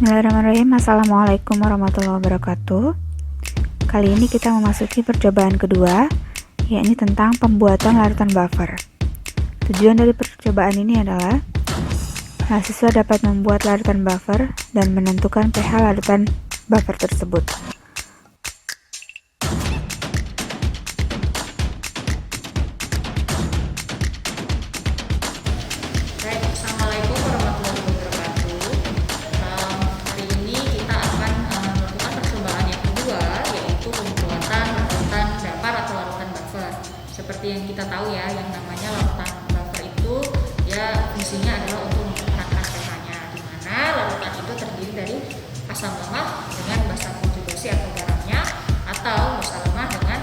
Bismillahirrahmanirrahim. Assalamualaikum warahmatullahi wabarakatuh. Kali ini kita memasuki percobaan kedua, yakni tentang pembuatan larutan buffer. Tujuan dari percobaan ini adalah mahasiswa dapat membuat larutan buffer dan menentukan pH larutan buffer tersebut. Assalamualaikum warahmatullahi wabarakatuh. Hari ini kita akan melakukan percobaan yang kedua, yaitu pembuatan larutan dampar atau larutan buffer. Seperti yang kita tahu ya, yang namanya larutan buffer itu ya fungsinya adalah untuk mempertahankan pH-nya, di mana larutan itu terdiri dari asam lemah dengan basa konjugasi atau garamnya, atau basa lemah dengan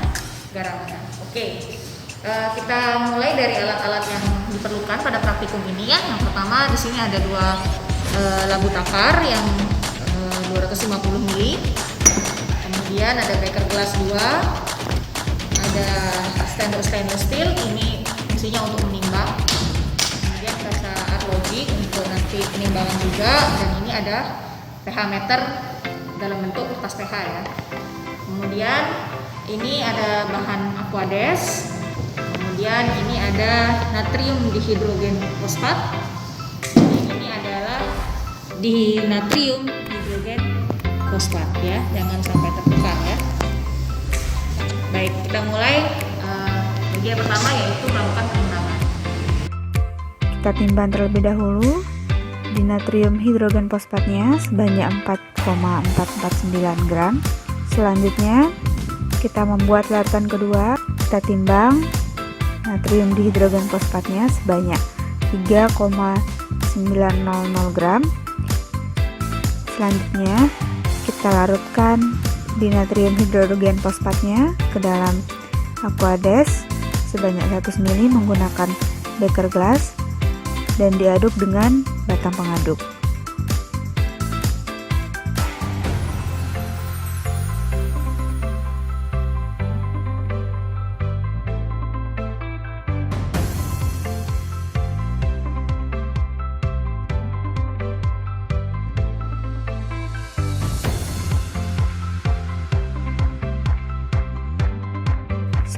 garamnya. Oke. Kita mulai dari alat-alat yang diperlukan pada praktikum ini ya. Yang pertama di sini ada dua labu takar yang 250 ml. Kemudian ada beker gelas 2. Ada stainless steel, ini fungsinya untuk menimbang. Kemudian kaca arloji untuk nanti penimbangan juga, dan ini ada pH meter dalam bentuk kertas pH ya. Kemudian ini ada bahan aquades. Kemudian ini ada natrium dihidrogen fosfat. Ini adalah di natrium hidrogen fosfat ya, jangan sampai tertukar ya. Baik, kita mulai bagian pertama, yaitu melakukan penimbangan. Kita timbang terlebih dahulu di natrium hidrogen fosfatnya sebanyak 4,449 gram. Selanjutnya kita membuat larutan kedua. Kita timbang natrium dihidrogen fosfatnya sebanyak 3,900 gram. Selanjutnya kita larutkan di natrium hidrogen fosfatnya ke dalam aquades sebanyak 100 ml menggunakan beker gelas dan diaduk dengan batang pengaduk.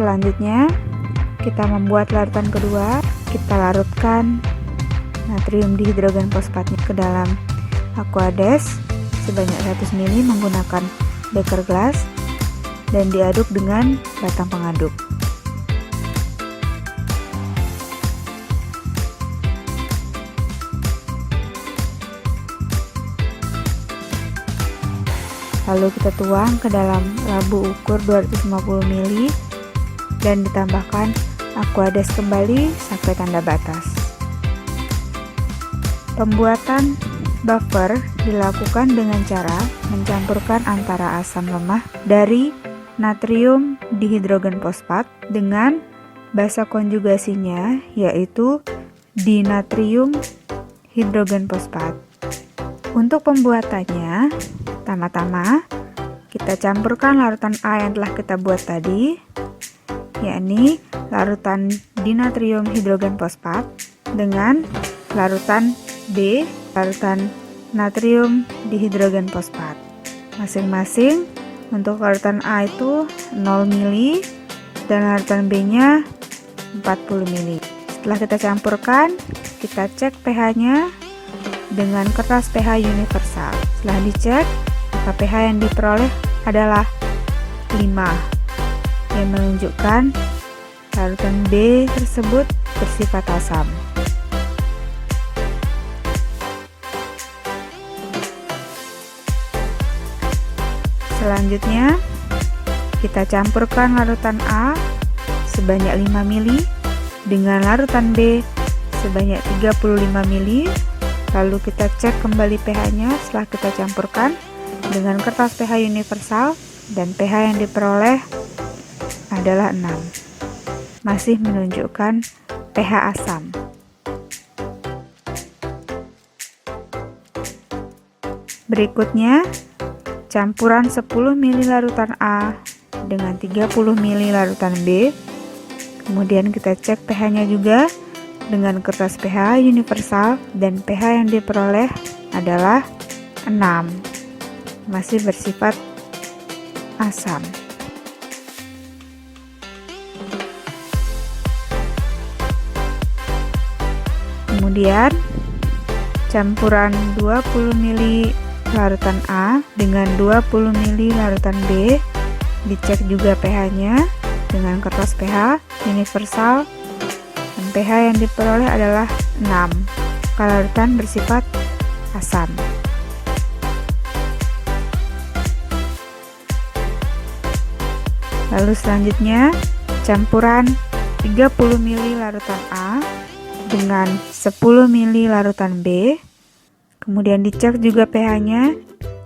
Selanjutnya kita membuat larutan kedua. Kita larutkan natrium dihidrogen fosfatnya ke dalam aquades sebanyak 100 ml menggunakan beker gelas dan diaduk dengan batang pengaduk. Lalu kita tuang ke dalam labu ukur 250 ml dan ditambahkan aquades kembali sampai tanda batas. Pembuatan buffer dilakukan dengan cara mencampurkan antara asam lemah dari natrium dihidrogen fosfat dengan basa konjugasinya, yaitu dinatrium hidrogen fosfat. Untuk pembuatannya, pertama-tama kita campurkan larutan A yang telah kita buat tadi, yakni larutan dinatrium hidrogen fosfat, dengan larutan B, larutan natrium dihidrogen fosfat. Masing-masing untuk larutan A itu 0 ml dan larutan B-nya 40 ml. Setelah kita campurkan, kita cek pH-nya dengan kertas pH universal. Setelah dicek, maka pH yang diperoleh adalah 5, yang menunjukkan larutan B tersebut bersifat asam. Selanjutnya kita campurkan larutan A sebanyak 5 ml dengan larutan B sebanyak 35 ml. Lalu kita cek kembali pH-nya setelah kita campurkan dengan kertas pH universal, dan pH yang diperoleh adalah 6, masih menunjukkan pH asam. Berikutnya, campuran 10 ml larutan A dengan 30 ml larutan B. Kemudian kita cek pH-nya juga dengan kertas pH universal, dan pH yang diperoleh adalah 6. Masih bersifat asam. Kemudian campuran 20 ml larutan A dengan 20 ml larutan B, dicek juga pH-nya dengan kertas pH universal, dan pH yang diperoleh adalah 6. Larutan bersifat asam. Lalu selanjutnya campuran 30 ml larutan A dengan 10 ml larutan B, kemudian dicek juga pH-nya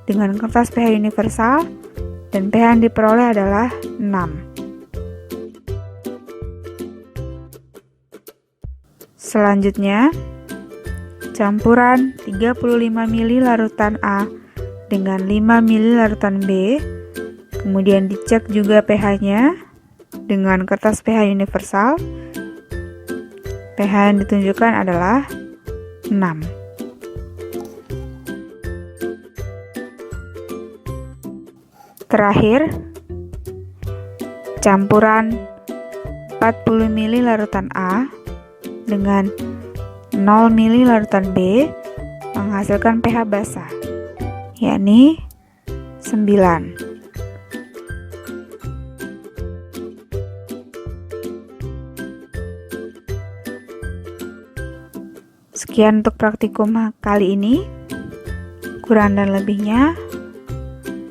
dengan kertas pH universal, dan pH yang diperoleh adalah 6. Selanjutnya campuran 35 ml larutan A dengan 5 ml larutan B, kemudian dicek juga pH-nya dengan kertas pH universal. pH yang ditunjukkan adalah 6. Terakhir, campuran 40 ml larutan A dengan 0 ml larutan B menghasilkan pH basa, yakni 9. Sekian untuk praktikum kali ini. Kurang dan lebihnya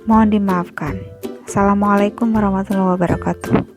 mohon dimaafkan. Assalamualaikum warahmatullahi wabarakatuh.